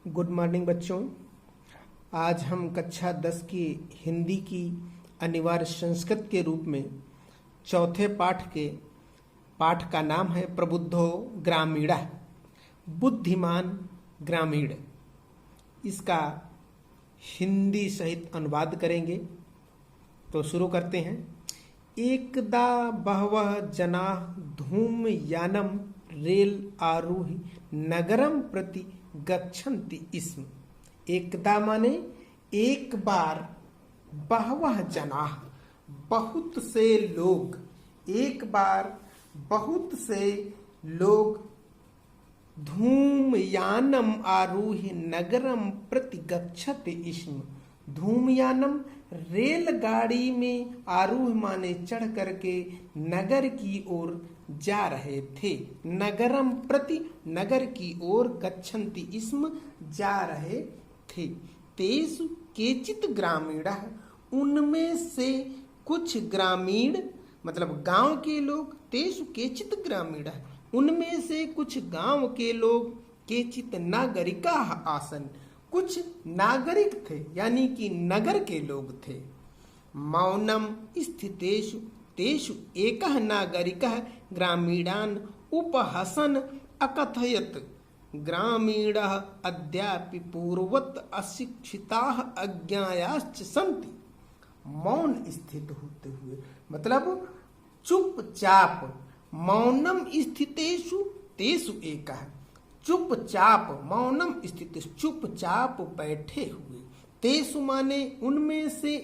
Good morning बच्चों। आज हम कक्षा 10 की हिंदी की अनिवार्य संस्कृत के रूप में चौथे पाठ का नाम है प्रबुद्धो ग्रामीणः, बुद्धिमान ग्रामीण। इसका हिंदी सहित अनुवाद करेंगे। तो शुरू करते हैं। एकदा बहवः जनाः धूमयानं रेल आरुह्य नगरम प्रति गच्छन्ति स्म। एकदा माने एक बार, बहवः जनाः बहुत से लोग, एक बार बहुत से लोग धूमयानम आरुह्य नगरम प्रति गच्छति स्म। धूमयानम रेलगाड़ी में आरूढ़ माने चढ़ करके नगर की ओर जा रहे थे। नगरम प्रति नगर की ओर गच्छन्ति स्म जा रहे थे। तेषु केचित् ग्रामीणः उनमें से कुछ ग्रामीण मतलब गांव के लोग। तेषु केचित् ग्रामीणः उनमें से कुछ गांव के लोग। केचित् नागरिकाः आसन् कुछ नागरिक थे, यानी कि नगर के लोग थे। मौनम स्थितेषु तेषु एकः नागरिकः ग्रामीणान् उपहसन अकथयत्। ग्रामीणाः अद्यापि पूर्ववत् अशिक्षिताः अज्ञायाश्च सन्ति। मौन स्थित होते हुए मतलब चुपचाप। मौनम स्थितेषु तेषु एकः, चुपचाप। मौनम स्थित चुपचाप बैठे हुए। तेसु माने उनमें से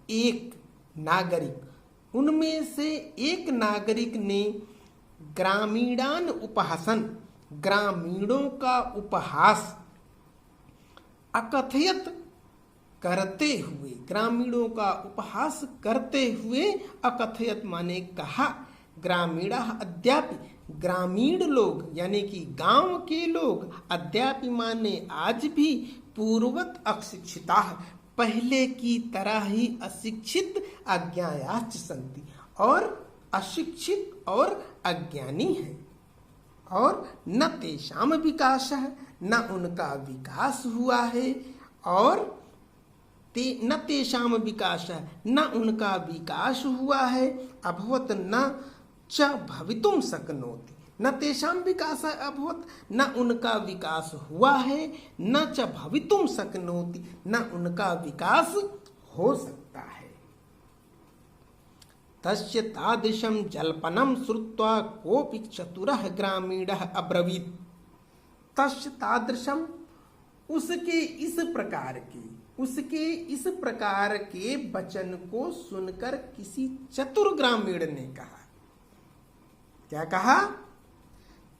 एक नागरिक, उनमें से एक नागरिक ने ग्रामीणान उपहासन, ग्रामीणों का उपहास, अकथयत करते हुए, ग्रामीणों का उपहास करते हुए, अकथयत माने कहा। ग्रामीणा अद्यापि ग्रामीण लोग यानी कि गांव के लोग, अद्यापि माने आज भी, पूर्ववत् अशिक्षिता पहले की तरह ही अशिक्षित, अज्ञायाश्च सन्ति और अशिक्षित और अज्ञानी है। और न तेषाम विकासः न उनका विकास हुआ है। और न तेषाम विकासः न उनका विकास हुआ है। अभवत न च भवितुम शक्नोति। न तेषाम विकासः अभवत न उनका विकास हुआ है। न च भवितुम शक्नोति न उनका विकास हो सकता है। तस्य तादृशं जल्पनं श्रुत्वा कोऽपि चतुरः ग्रामीणः अब्रवीत्। तस्य तादृशं उसके इस प्रकार के वचन को सुनकर किसी चतुर ग्रामीण ने कहा। क्या कहा?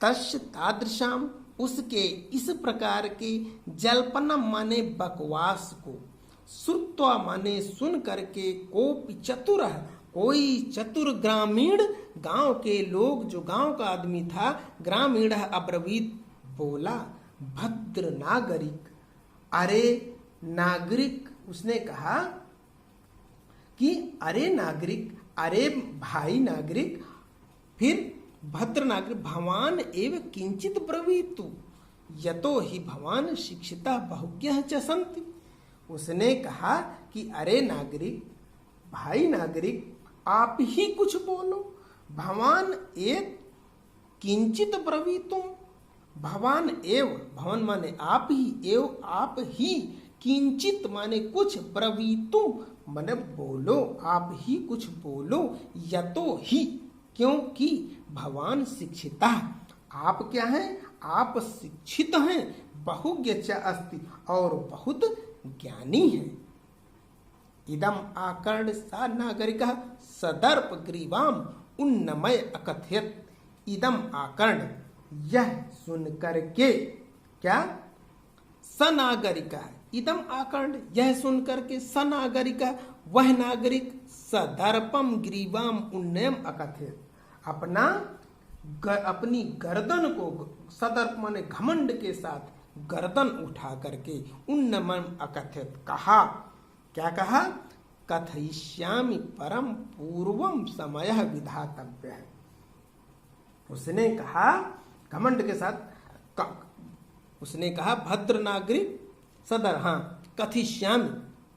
तस्य तादृशम उसके इस प्रकार के, जल्पनम माने बकवास को, श्रुत्वा माने सुन करके, कोपि चतुर कोई चतुर ग्रामीण गांव के लोग, जो गांव का आदमी था, ग्रामीण अब्रवीत बोला। भद्र नागरिक, अरे नागरिक, उसने कहा कि अरे नागरिक, अरे भाई नागरिक। फिर भद्र नागरिक, भवान एव किंचित ब्रवीतु यतो ही भवान शिक्षिता बहुज्ञः च सन्ति। उसने कहा कि अरे नागरिक, भाई नागरिक, आप ही कुछ बोलो। भवान एक किंचित ब्रवीतुम, भवान एव, भवन माने आप ही, एव आप ही, किंचित माने कुछ, ब्रवीतुम माने बोलो, आप ही कुछ बोलो। यतो ही क्योंकि, भवान शिक्षिता, आप क्या हैं? आप शिक्षित हैं। बहुज्ञ च अस्ति और बहुत ज्ञानी हैं। इदम आकर्ण सा नागरिकः सदर्प ग्रीवाम उन्नमय अकथयत्। इदम आकर्ण, यह सुन करके, क्या? सनागरिकः, इदम आकर्ण, यह सुन करके, सनागरिकः वह नागरिक, सदर्पम ग्रीवाम उन्नयम अकथयत्, अपनी गर्दन को, सदर्प माने घमंड के साथ गर्दन उठा करके, उन्नमन अकथयत् कहा। क्या कहा? कथयिष्यामि परम पूर्वम समयः विधातव्यः। उसने कहा घमंड के साथ, उसने कहा भद्र नागरिक सदर, हाँ कथिष्यामि,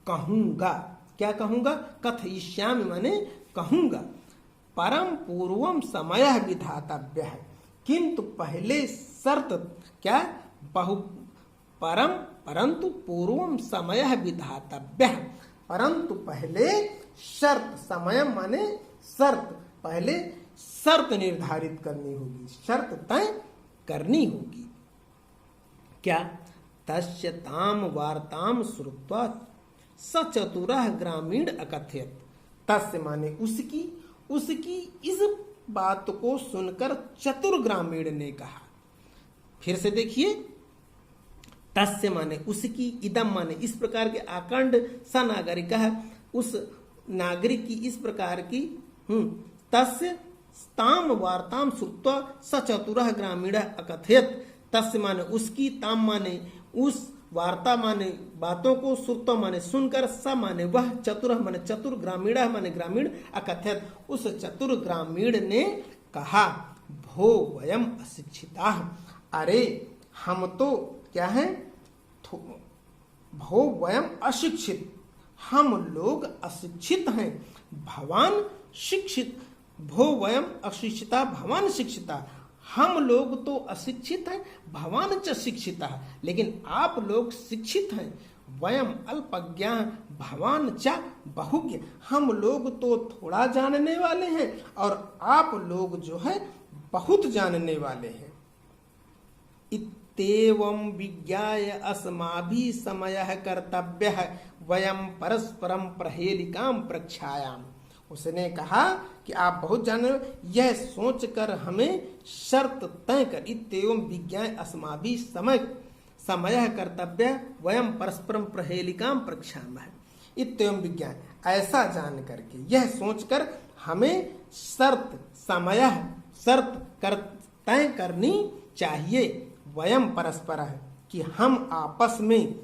कहूंगा। क्या कहूंगा? कथयिष्यामि माने कहूंगा। परम पूर्वम समय विधातव्य है, किंतु पहले शर्त क्या? परंतु पूर्वम समय विधातव्य, परंतु पहले शर्त, समय माने शर्त, पहले शर्त निर्धारित करनी होगी, शर्त तय करनी होगी। क्या? तस्य ताम वार्ताम श्रुत्वा स चतुरः ग्रामीण अकथयत। तस्य माने उसकी, उसकी इस बात को सुनकर चतुर ग्रामीण ने कहा। फिर से देखिए, तस्य माने उसकी, इदम माने इस प्रकार के आकंड, स नागरिक है, उस नागरिक की इस प्रकार की, तस्य ताम वार्ताम श्रुत्वा स चतुरः ग्रामीण अकथयत। तस्य माने उसकी, ताम माने उस, वार्ता माने बातों को, श्रुत्वा माने सुनकर, स माने वह, चतुर माने चतुर, ग्रामीण माने ग्रामीण, अकथयत उस चतुर ग्रामीण ने कहा, भो वयम अशिक्षिता, अरे हम तो क्या है, भो वयम अशिक्षित, हम लोग अशिक्षित हैं, भवान शिक्षित, भो वयम अशिक्षिता भवान शिक्षिता, हम लोग तो अशिक्षित हैं, भवान च शिक्षिता, लेकिन आप लोग शिक्षित हैं। वयम अल्पज्ञा भवान च बहुज्ञ, हम लोग तो थोड़ा जानने वाले हैं और आप लोग जो है बहुत जानने वाले हैं। इत्येवं विज्ञाय अस्माभिः समयः कर्तव्यः वयम परस्परम प्रहेलिकाम प्रक्षायाम। उसने कहा कि आप बहुत जाने, यह सोचकर हमें शर्त तय कर, इत्येवं विज्ञाय अस्माभिः समय कर्तव्य वयम परस्परम प्रहेलिकाम प्रक्षामः। इत्येवं विज्ञाय, ऐसा जान करके, यह सोचकर हमें शर्त तय करनी चाहिए, वयम परस्पर, कि हम आपस में,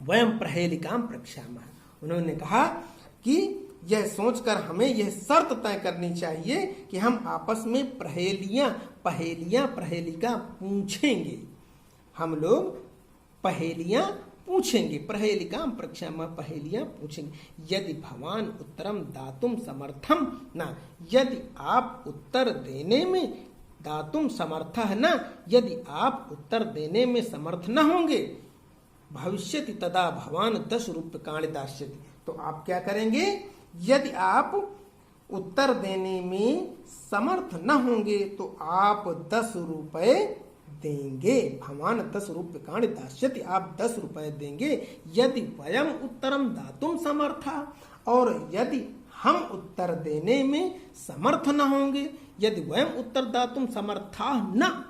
वयम प्रहेलिकाम प्रक्षामः। उन्होंने कहा कि यह सोचकर हमें यह शर्त तय करनी चाहिए कि हम आपस में प्रहेलिका पूछेंगे, हम लोग पहेलियां पूछेंगे, प्रहेलिकाम प्रक्षामः, पहेलियां पूछेंगे। यदि भवान उत्तरम दातुम समर्थम न, यदि आप उत्तर देने में दातुम समर्थ है न, यदि आप उत्तर देने में समर्थ न होंगे, भविष्यति तदा भवान 10 रूप्यकाणि दास्यति, तो आप क्या करेंगे? यदि आप उत्तर देने में समर्थ न होंगे तो आप 10 रुपए देंगे। भवान 10 रूप्यकाणि दास्यति, आप 10 रुपए देंगे। यदि वयम उत्तरम दातुम समर्था, और यदि हम उत्तर देने में समर्थ न होंगे, यदि वयम उत्तर दातुम समर्था न,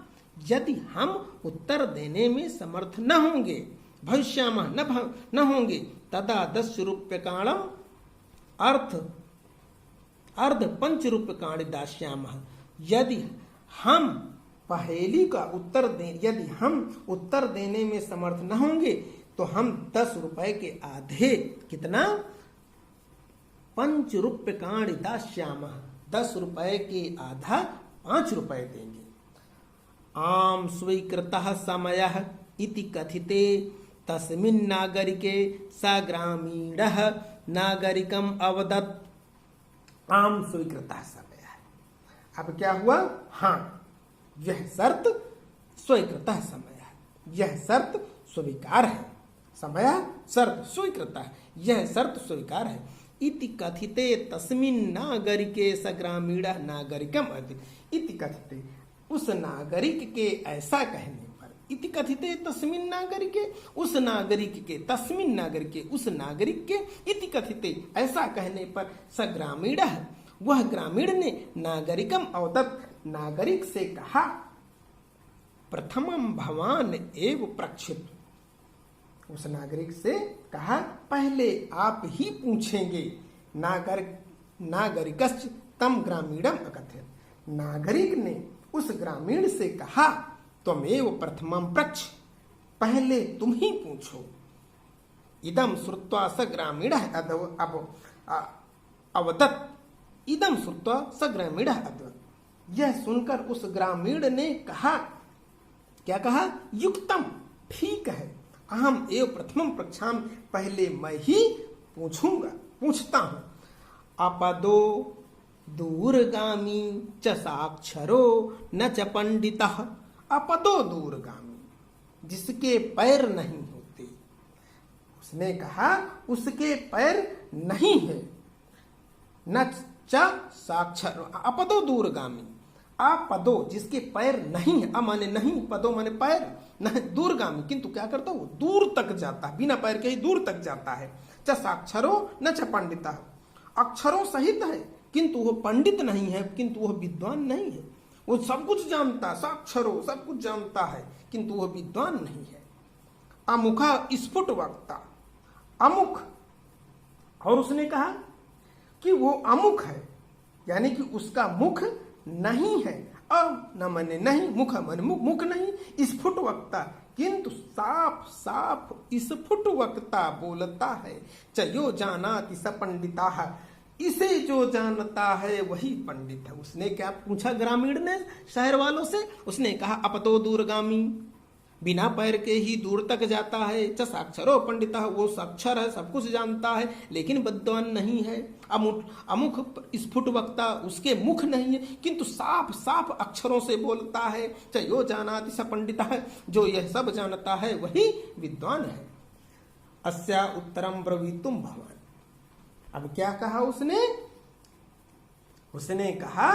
यदि हम उत्तर देने में समर्थ न होंगे, भविष्यामः न होंगे, तदा 10 रूप्यकाणम अर्ध 5 रूप्यकाणि दास्यामः। यदि हम पहेली का उत्तर दें, यदि हम उत्तर देने में समर्थ न होंगे तो हम 10 रुपए के आधे, कितना? 5 रूप्यकाणि दास्यामः, 10 रुपए के आधा 5 रुपए देंगे। आम स्वीकृतः समयः इति कथिते तस्मिन् नागरिके स ग्रामीणः नागरिकम अवदत्। आम स्वीकृतः समय है। अब क्या हुआ? हाँ, यह शर्त स्वीकृतः समय है, यह शर्त स्वीकार है। समय शर्त स्वीकृत है, यह शर्त स्वीकार है। इति कथिते तस्मिन् नागरिके स ग्रामीणः नागरिकम अवदत्। इति कथिते, उस नागरिक के ऐसा कहने, इति कथिते तस्मिन् नागरिके, उस नागरिक के, तस्मिन् नागरिके, उस नागरिक के, इति कथिते ऐसा कहने पर, स ग्रामीणः, वह ग्रामीण ने, नागरिकम अवदत्, नागरिक से कहा, प्रथमम भवान एव प्रक्षित, उस नागरिक से कहा पहले आप ही पूछेंगे। नागरिकश्च तम ग्रामीणम अकथयत्, नागरिक ने उस ग्रामीण से कहा, त्वमेव प्रथमं पृच्छ, पहले तुम ही पूछो। इदम श्रुत्वा स ग्रामीणः अवदत्, इदम श्रुत्वा स ग्रामीणः अवदत्, यह सुनकर उस ग्रामीण ने कहा, क्या कहा? युक्तम, ठीक है। अहम एव प्रथमम प्रक्षाम, पहले मैं ही पूछता हूं। अपदो दूरगामी च साक्षरो न च पंडितः। अपदो दूरगामी, जिसके पैर नहीं होते। उसने कहा उसके पैर नहीं है। न च साक्षर, अपदो दूरगामी, अपदो जिसके पैर नहीं है, माने नहीं, पदो माने पैर, न दूरगामी, किंतु क्या करता है वो दूर तक जाता है, बिना पैर के ही दूर तक जाता है। च साक्षरो न च पंडितः, अक्षरों सहित है किंतु वो पंडित नहीं है, किंतु वह विद्वान नहीं है। वो सब कुछ जानता, साक्षरो सब कुछ जानता है किंतु वह विद्वान नहीं है। अमुखा स्फुट वक्ता, अमुख, और उसने कहा कि वो अमुख है, यानी कि उसका मुख नहीं है। न माने नहीं, मुख माने मुख नहीं, स्फुट वक्ता, किंतु साफ साफ स्फुट वक्ता बोलता है। चयो जानाति स पंडिताः, इसे जो जानता है वही पंडित है। उसने क्या पूछा ग्रामीण ने शहर वालों से? उसने कहा अपतो दूरगामी, बिना पैर के ही दूर तक जाता है। च साक्षरो पंडितः, वो साक्षर है, सब कुछ जानता है, लेकिन विद्वान नहीं है। अमुख स्फुट वक्ता, उसके मुख नहीं है किंतु साफ साफ अक्षरों से बोलता है। च यो जानाति स पंडितः, जो यह सब जानता है वही विद्वान है। अस्या उत्तरम ब्रवीतुम भवान। अब क्या कहा उसने? उसने कहा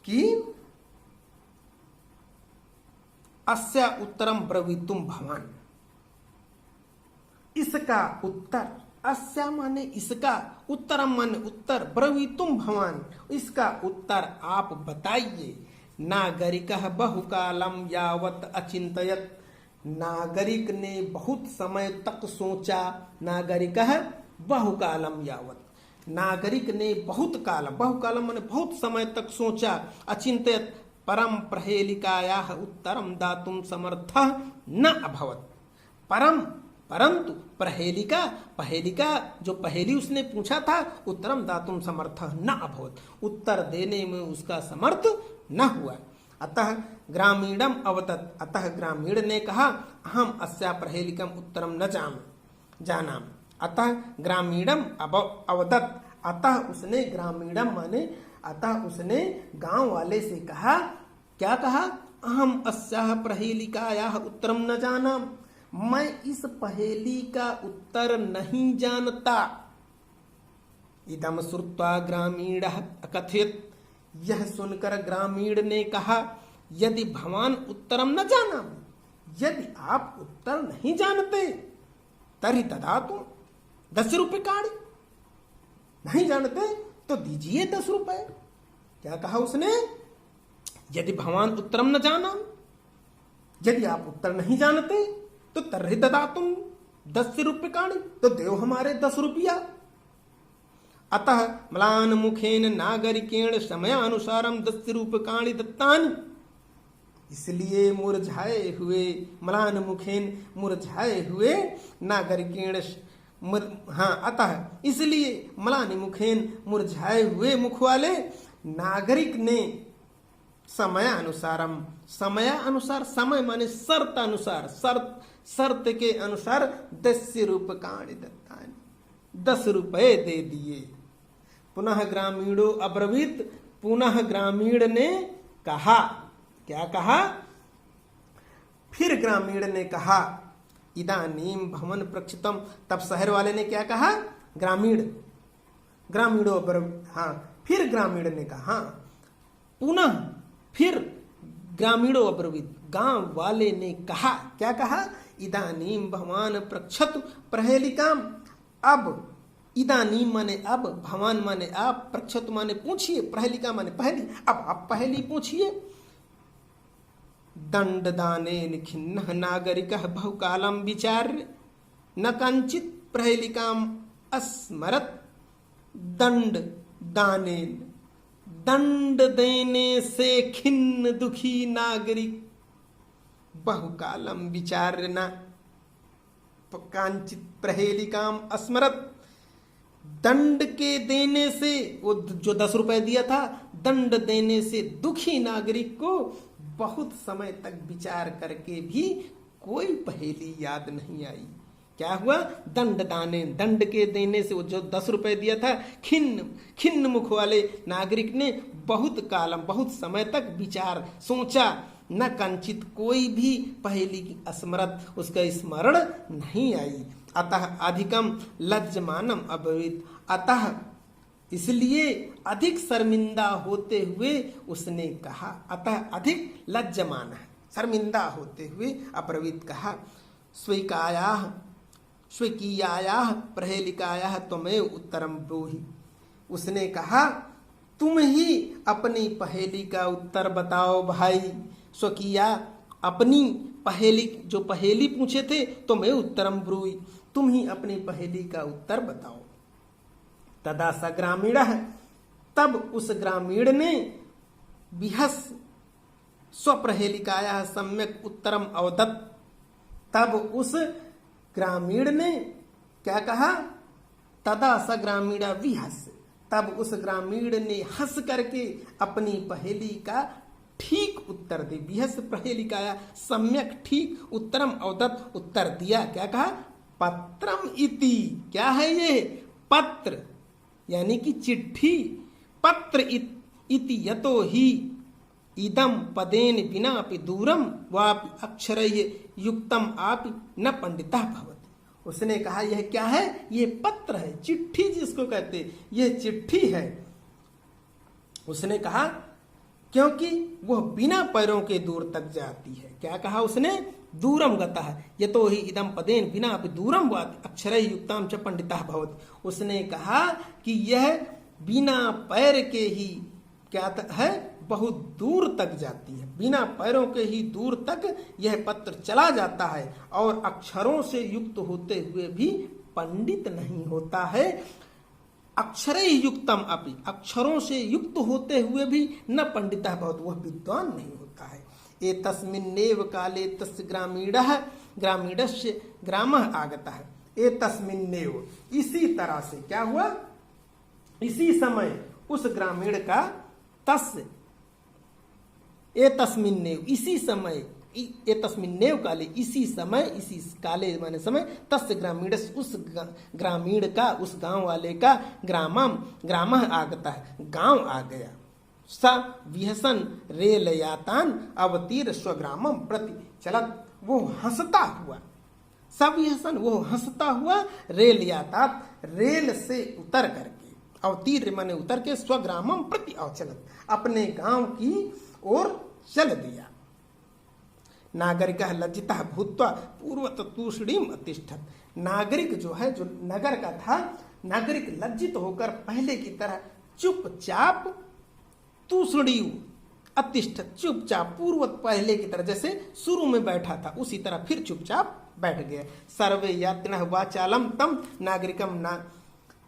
कि अस्या उत्तरम ब्रवीतुम भवान, इसका उत्तर, अस्या माने इसका, उत्तरम माने उत्तर, ब्रवीतुम भवान, इसका उत्तर आप बताइए। नागरिकः बहुकालम यावत अचिंतयत, नागरिक ने बहुत समय तक सोचा। नागरिकः बहुकालम यावत, नागरिक ने बहुत काल, बहुकालम माने बहुत समय तक सोचा। अचिंतयत परम प्रहेलिकायाः उत्तरम दातुम समर्थः न अभवत। परम, परंतु प्रहेलिका, पहेलिका जो पहेली उसने पूछा था, उत्तरम दातुम समर्थः न अभवत, उत्तर देने में उसका समर्थ न हुआ। अतः ग्रामीणम अवदत्, अतः ग्रामीण ने कहा अहम अस्या प्रहेलिकम उत्तरम न जानाम। अतः ग्रामीणम अवदत्, अतः उसने, ग्रामीणम माने अतः उसने गांव वाले से कहा, क्या कहा? अहम अस्याः प्रहेलिकायाः उत्तरम न जानाम, मैं इस पहेली का उत्तर नहीं जानता। इदम श्रुत्वा ग्रामीणः अकथयत्, यह सुनकर ग्रामीण ने कहा यदि भवान उत्तरम न जानाम, यदि आप उत्तर नहीं जानते, तर्हि ददातु 10 रुपये काढ़ी, नहीं जानते तो दीजिए 10 रुपए। क्या कहा उसने? यदि भवान उत्तरम न जानाम, यदि आप उत्तर नहीं जानते तो तर्हि ददातुम 10 रुपये काढ़ी, तो देव हमारे 10 रुपया। अतः म्लान मुखेन नागरिकेण समयानुसारम 10 रूप्यकाणि दत्तानि, इसलिए मुरझाए हुए, म्लान मुखेन मुरझाए हुए, नागरिकेण, हाँ अतः इसलिए म्लान मुखेन मुरझाए हुए मुख वाले नागरिक ने समयानुसारम, समयानुसार, समय माने शर्त अनुसार, शर्त के अनुसार 10 रूप्यकाणि दत्तानि, 10 रुपए दे दिए। पुनः ग्रामीणो अब्रवीत, पुनः ग्रामीण ने कहा, क्या कहा? फिर ग्रामीण ने कहा इदानीम भवन प्रक्षितम, तब शहर वाले ने क्या कहा? ग्रामीणो, हाँ फिर ग्रामीण ने कहा, हाँ पुनः फिर ग्रामीणो अब्रवीत, गांव वाले ने कहा, क्या कहा? इदानीम भवान प्रक्षतु प्रहेलिकाम, अब इदानीम माने अब, भवान माने आप, प्रक्षतु माने पूछिए, प्रहेलिका माने पहली, अब आप पहली पूछिए। दंड दानेन खिन्नः नागरिकः बहुकालम विचार्य न कंचित प्रहेलिकाम अस्मरत। दंड दानेन, दंड देने से खिन्न दुखी नागरिक बहुकालम विचार्य न कांचित प्रहेलिकाम अस्मरत, दंड के देने से, वो जो 10 रुपए दिया था, दंड देने से दुखी नागरिक को बहुत समय तक विचार करके भी कोई पहेली याद नहीं आई। क्या हुआ? दंड के देने से वो जो 10 रुपए दिया था, खिन्न मुख वाले नागरिक ने बहुत समय तक विचार सोचा, न कंचित कोई भी पहेली की स्मृत उसका स्मरण नहीं आई। अतः अधिकम लज्जमानम अभवित, अतः इसलिए अधिक शर्मिंदा होते हुए उसने कहा, अतः अधिक लज्जमान है, शर्मिंदा होते हुए अब्रवीत कहा, स्वीकीयायाः प्रहेलिकायाः त्वमेव उत्तरम ब्रूहि। उसने कहा तुम ही अपनी पहेली का उत्तर बताओ भाई। स्वकीया अपनी पहेली, जो पहेली पूछे थे, त्वमेव उत्तरम ब्रूहि, तुम ही अपनी पहेली का उत्तर बताओ। तदा स ग्रामीणः, तब उस ग्रामीण ने विहस स्वप्रहेलिकायाः सम्यक उत्तरम अवदत्, तब उस ग्रामीण ने क्या कहा? तदा स ग्रामीण विहस, तब उस ग्रामीण ने हंस करके अपनी पहेली का ठीक उत्तर दे। विहस प्रहेलिकाया सम्यक ठीक उत्तरम अवदत्, उत्तर दिया। क्या कहा? पत्रम इति। क्या है ये? पत्र यानी कि चिट्ठी। पत्र इति यतो ही इदम पदेन विना अपि दूरम वापि अक्षरैः युक्तम आपि न पंडितः भवति। उसने कहा यह क्या है? ये पत्र है, चिट्ठी जिसको कहते, यह चिट्ठी है। उसने कहा क्योंकि वह बिना पैरों के दूर तक जाती है। क्या कहा उसने? दूरम गतः यतो ही इदम पदेन विना अपि दूरम वापि अक्षरैः युक्तम च पंडितः भवति। उसने कहा कि यह बिना पैर के ही क्या है? बहुत दूर तक जाती है, बिना पैरों के ही दूर तक यह पत्र चला जाता है, और अक्षरों से युक्त होते हुए भी पंडित नहीं होता है। अक्षरै युक्तम अपि, अक्षरों से युक्त होते हुए भी न पंडितः भवति, वह विद्वान नहीं होता है। एतस्मिन्नेव काले तस्य ग्रामीणस्य ग्रामः आगतः। एतस्मिन्नेव, इसी तरह से क्या हुआ? इसी समय उस ग्रामीण का तस्य, एतस्मिन्नेव इसी समय, एतस्मिन्नेव काले इसी समय, इसी काले माने समय, तस्य ग्रामीण उस ग्रामीण का, उस गांव वाले का, ग्रामः आगता है, गांव आ गया। स विहसन रेल यातान अवतीर स्वग्रामम प्रति चलत, वो हंसता हुआ, सब विहसन वो हंसता हुआ, रेल यातात रेल से उतर करके, अवतीर माने उतर के, स्वग्रामम प्रति अवचलत अपने गांव की ओर चल दिया। नागरिकः लज्जितः भूत्वा पूर्वत तूष्णीम अतिष्ठत्। नागरिक जो है, जो नगर का था, नागरिक लज्जित होकर पहले की तरह चुपचाप तूष्णीम अतिष्ठत्, चुपचाप पूर्वत पहले की तरह जैसे शुरू में बैठा था उसी तरह फिर चुपचाप बैठ गया। सर्वे यात्रिणः वाचालम तम नागरिकम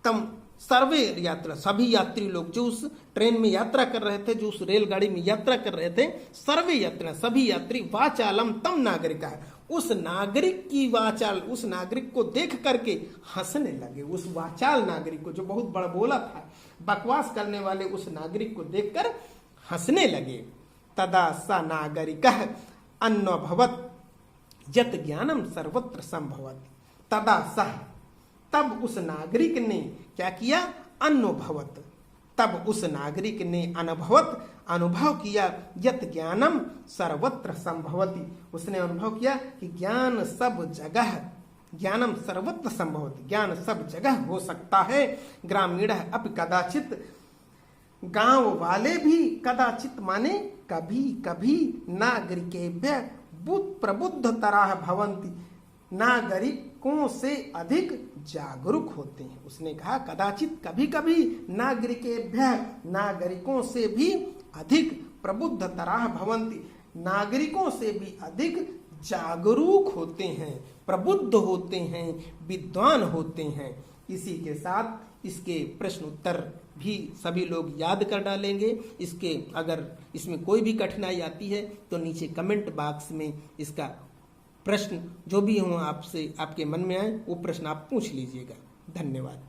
तम, सर्वे यात्रा, सभी यात्री लोग जो उस ट्रेन में यात्रा कर रहे थे, जो उस रेलगाड़ी में यात्रा कर रहे थे, सर्वे यात्रा, सभी यात्री, वाचालम तम नागरिका, उस नागरिक की वाचाल, उस नागरिक को देख करके हंसने लगे। उस वाचाल नागरिक को, जो बहुत बड़बोला था, बकवास करने वाले उस नागरिक को देखकर हंसने लगे। तदा स नागरिकः अन्वभवत् यत् ज्ञानम सर्वत्र संभवति। तदा सह, तब उस नागरिक ने क्या किया? अनुभवत, तब उस नागरिक ने अनुभव किया, यत ज्ञानम सर्वत्र संभवति, उसने अनुभव किया कि ज्ञान सब जगह, ज्ञानम सर्वत्र संभवति, ज्ञान सब जगह हो सकता है। ग्रामीण अपि कदाचित, गांव वाले भी, कदाचित माने कभी कभी, नागरिकेभ्य प्रबुद्ध तरह भवंती, नागरिकों से अधिक जागरूक होते हैं। उसने कहा कदाचित, कभी कभी, नागरिकेभ्य नागरिकों से भी अधिक, प्रबुद्ध तरह भवंती नागरिकों से भी अधिक जागरूक होते हैं, प्रबुद्ध होते हैं, विद्वान होते हैं। इसी के साथ इसके प्रश्न उत्तर भी सभी लोग याद कर डालेंगे। इसके अगर इसमें कोई भी कठिनाई आती है तो नीचे कमेंट बॉक्स में इसका प्रश्न जो भी हो आपसे, आपके मन में आए, वो प्रश्न आप पूछ लीजिएगा। धन्यवाद।